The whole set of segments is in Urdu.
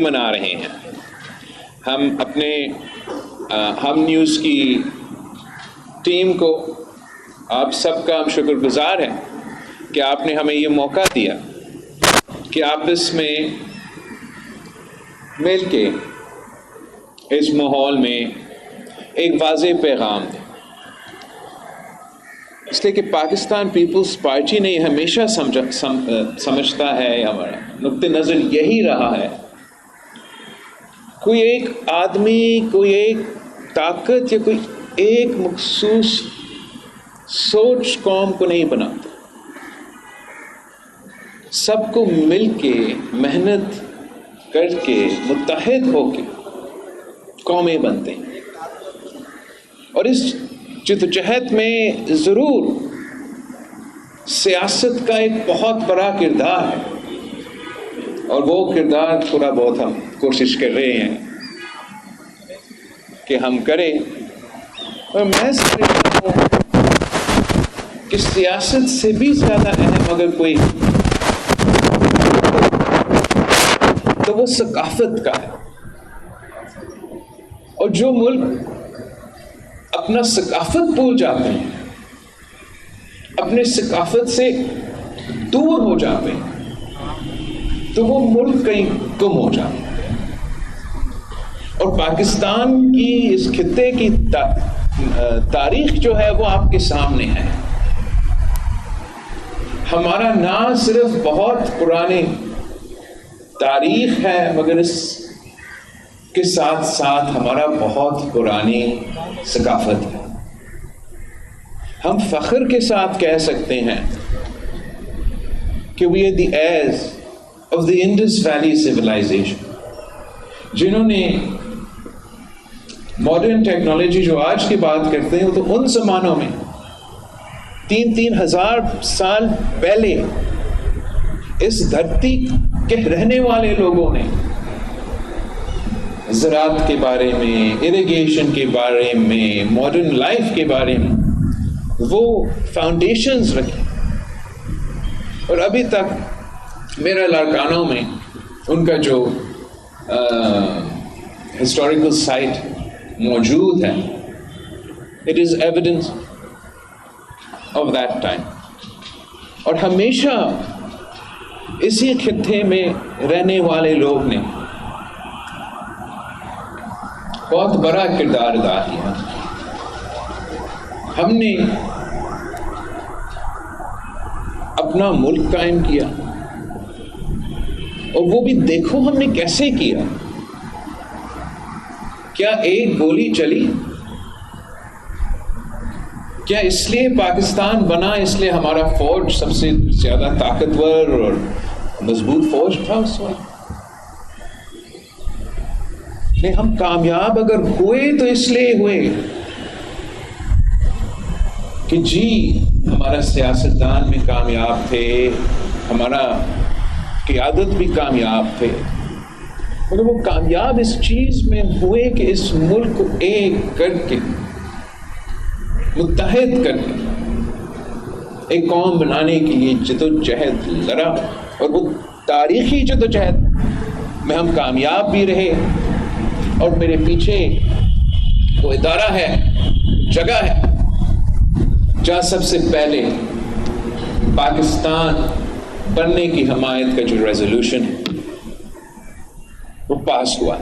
منا رہے ہیں. ہم اپنے ہم نیوز کی ٹیم کو آپ سب کا ہم شکر گزار ہیں کہ آپ نے ہمیں یہ موقع دیا کہ آپس میں مل کے اس ماحول میں ایک واضح پیغام دیں. اس لیے کہ پاکستان پیپلز پارٹی نے ہمیشہ سمجھتا ہے، ہمارا نقطہ نظر یہی رہا ہے، کوئی ایک آدمی، کوئی ایک طاقت یا کوئی ایک مخصوص سوچ قوم کو نہیں بناتا. سب کو مل کے محنت کر کے متحد ہو کے قومیں بنتے ہیں. اور اس جدوجہد میں ضرور سیاست کا ایک بہت بڑا کردار ہے، اور وہ کردار تھوڑا بہت ہم کوشش کر رہے ہیں کہ ہم کریں. اور میں سمجھتا ہوں کہ سیاست سے بھی زیادہ اہم اگر کوئی تو وہ ثقافت کا ہے. اور جو ملک اپنا ثقافت بھول جاتے ہیں، اپنے ثقافت سے دور ہو جاتے ہیں، تو وہ ملک کہیں گم ہو جاتا ہے. اور پاکستان کی اس خطے کی تاریخ جو ہے وہ آپ کے سامنے ہے. ہمارا نہ صرف بہت پرانی تاریخ ہے، مگر اس کے ساتھ ساتھ ہمارا بہت پرانی ثقافت ہے. ہم فخر کے ساتھ کہہ سکتے ہیں کہ we are the heirs of the Indus Valley civilization. جنہوں نے ماڈرن ٹیکنالوجی جو آج کی بات کرتے ہیں، تو ان زمانوں میں 3,000 سال پہلے اس دھرتی کے رہنے والے لوگوں نے زراعت کے بارے میں، اریگیشن کے بارے میں، ماڈرن لائف کے بارے میں وہ فاؤنڈیشنز رکھی. اور ابھی تک میرا لاڑکانوں میں ان کا جو ہسٹوریکل سائٹ موجود ہے، it is evidence of that time. اور ہمیشہ اسی خطے میں رہنے والے لوگ نے بہت بڑا کردار ادا کیا. ہم نے اپنا ملک قائم کیا، اور وہ بھی دیکھو ہم نے کیسے کیا. کیا ایک گولی چلی؟ کیا اس لیے پاکستان بنا اس لیے ہمارا فوج سب سے زیادہ طاقتور اور مضبوط فوج تھا اس وقت؟ نہیں، ہم کامیاب اگر ہوئے تو اس لیے ہوئے کہ جی ہمارا سیاستدان بھی کامیاب تھے، ہمارا قیادت بھی کامیاب تھے. مگر وہ کامیاب اس چیز میں ہوئے کہ اس ملک کو ایک کر کے، متحد کر کے ایک قوم بنانے کے لیے جدوجہد لڑا. اور وہ تاریخی جدوجہد میں ہم کامیاب بھی رہے. اور میرے پیچھے وہ ادارہ ہے، جگہ ہے جہاں سب سے پہلے پاکستان بننے کی حمایت کا جو ریزولوشن ہے وہ پاس ہوا.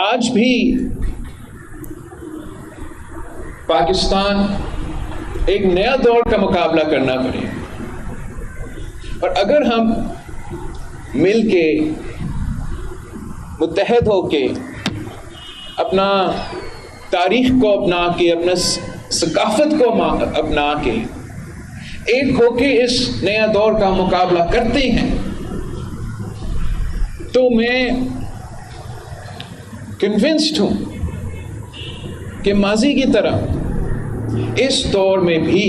آج بھی پاکستان ایک نیا دور کا مقابلہ کرنا پڑے، اور اگر ہم مل کے متحد ہو کے اپنا تاریخ کو اپنا کے، اپنا ثقافت کو اپنا کے ایک ہو کے اس نیا دور کا مقابلہ کرتے ہیں، تو میں کنونسڈ ہوں کہ ماضی کی طرح اس دور میں بھی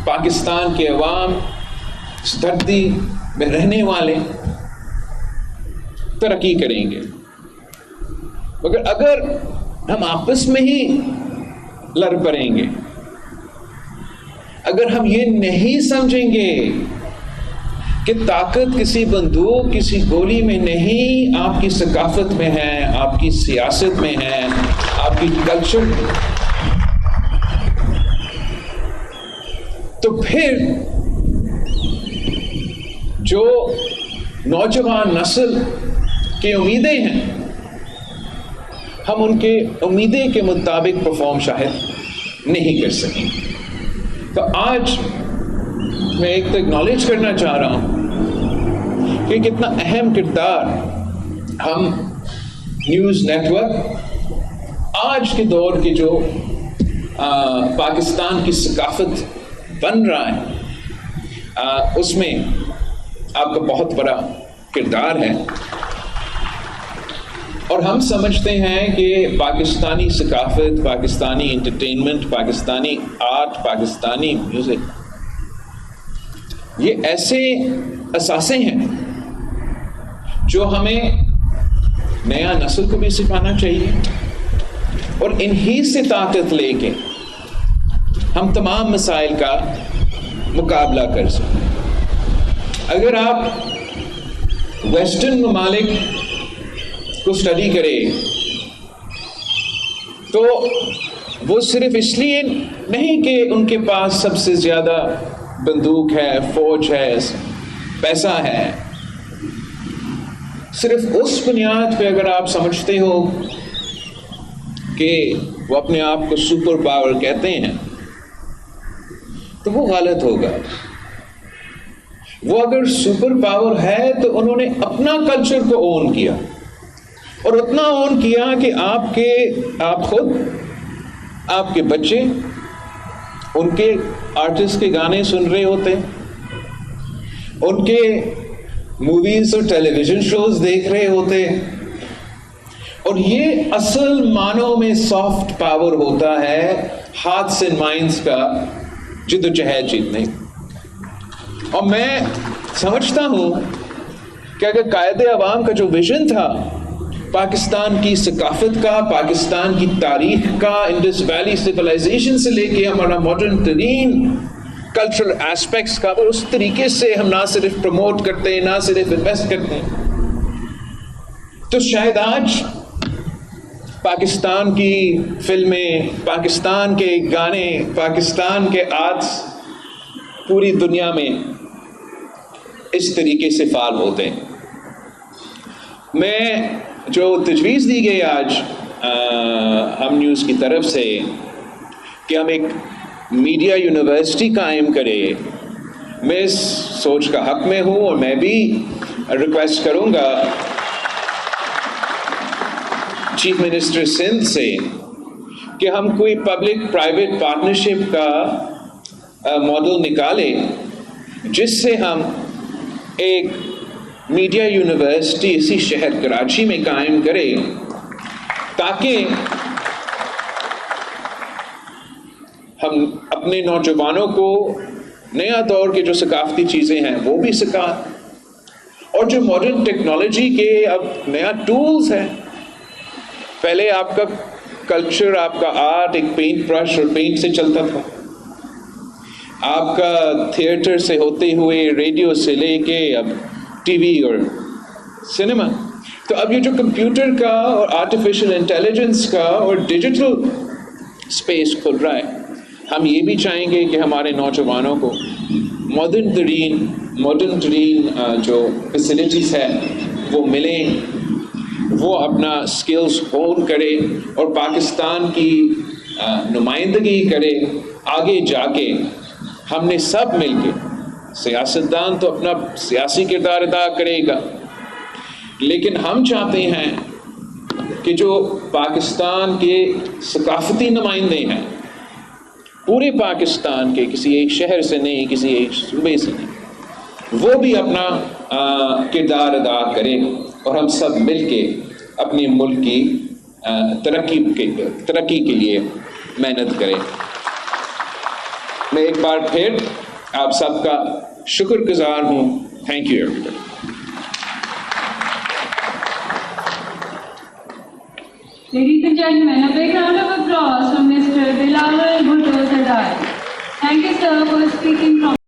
پاکستان کے عوام، اس دھرتی میں رہنے والے ترقی کریں گے. مگر اگر ہم آپس میں ہی لڑ پڑیں گے، اگر ہم یہ نہیں سمجھیں گے کہ طاقت کسی بندوق کسی گولی میں نہیں، آپ کی ثقافت میں ہے، آپ کی سیاست میں ہے، آپ کی کلچر میں۔ تو پھر جو نوجوان نسل کی امیدیں ہیں، ہم ان کے امیدیں کے مطابق پرفارم شاید نہیں کر سکیں۔ تو آج میں ایک تو اکنالج کرنا چاہ رہا ہوں کہ کتنا اہم کردار ہم نیوز نیٹ ورک آج کے دور کے جو پاکستان کی ثقافت بن رہا ہے اس میں آپ کا بہت بڑا کردار ہے۔ اور ہم سمجھتے ہیں کہ پاکستانی ثقافت، Pakistani entertainment, Pakistani art, Pakistani music یہ ایسے اثاثے ہیں جو ہمیں نیا نسل کو بھی سکھانا چاہیے، اور انہی سے طاقت لے کے ہم تمام مسائل کا مقابلہ کر سکیں۔ اگر آپ ویسٹرن ممالک کو اسٹڈی کرے تو وہ صرف اس لیے نہیں کہ ان کے پاس سب سے زیادہ بندوق ہے، فوج ہے، پیسہ ہے، صرف اس بنیاد پہ اگر آپ سمجھتے ہو کہ وہ اپنے آپ کو سپر پاور کہتے ہیں تو وہ غلط ہوگا۔ وہ اگر سپر پاور ہے تو انہوں نے اپنا کلچر کو اون کیا، اور اتنا اون کیا کہ آپ خود، آپ کے بچے ان کے آرٹسٹ کے گانے سن رہے ہوتے، ان کے موویز اور ٹیلی ویژن شوز دیکھ رہے ہوتے، اور یہ اصل معنوں میں سافٹ پاور ہوتا ہے ہارٹس اینڈ مائنڈس کا جدوجہد جیتنے۔ اور میں سمجھتا ہوں کہ اگر قائد عوام کا جو ویژن تھا پاکستان کی ثقافت کا، پاکستان کی تاریخ کا، انڈس ویلی سویلائزیشن سے لے کے ہمارا ماڈرن ترین کلچرل ایسپیکٹس کا، اور اس طریقے سے ہم نہ صرف پروموٹ کرتے ہیں، نہ صرف انویسٹ کرتے ہیں، تو شاید آج پاکستان کی فلمیں، پاکستان کے گانے، پاکستان کے آرٹس پوری دنیا میں اس طریقے سے فعال ہوتے ہیں۔ میں جو تجویز دی گئی آج ہم نیوز کی طرف سے کہ ہم ایک میڈیا یونیورسٹی قائم کریں، میں اس سوچ کا حق میں ہوں، اور میں بھی ریکویسٹ کروں گا چیف منسٹر سندھ سے کہ ہم کوئی پبلک پرائیویٹ پارٹنرشپ کا ماڈل نکالیں جس سے ہم ایک میڈیا یونیورسٹی اسی شہر کراچی میں قائم کرے، تاکہ ہم اپنے نوجوانوں کو نیا دور کے جو ثقافتی چیزیں ہیں وہ بھی سکھائیں، اور جو ماڈرن ٹیکنالوجی کے اب نیا ٹولز ہیں۔ پہلے آپ کا کلچر، آپ کا آرٹ ایک پینٹ برش اور پینٹ سے چلتا تھا، آپ کا تھیٹر سے ہوتے ہوئے ریڈیو سے لے کے اب ٹی وی اور سنیما، تو اب یہ جو کمپیوٹر کا اور آرٹیفیشل انٹیلیجنس کا اور ڈیجیٹل اسپیس کھل رہا ہے، ہم یہ بھی چاہیں گے کہ ہمارے نوجوانوں کو ماڈرن ترین جو فیسلٹیز ہے وہ ملیں، وہ اپنا سکلز ہون کرے اور پاکستان کی نمائندگی کرے آگے جا کے۔ ہم نے سب مل کے، سیاستدان تو اپنا سیاسی کردار ادا کرے گا، لیکن ہم چاہتے ہیں کہ جو پاکستان کے ثقافتی نمائندے ہیں پورے پاکستان کے، کسی ایک شہر سے نہیں، کسی ایک صوبے سے نہیں، وہ بھی اپنا کردار ادا کریں، اور ہم سب مل کے اپنے ملک کی ترقی کے لیے محنت کریں۔ میں ایک بار پھر آپ سب کا شکر گزار ہوں۔ Thank you everybody. Ladies and gentlemen, a big round of applause from Mr. Bilawal Bhutto Sardar. Thank you, sir, for speaking from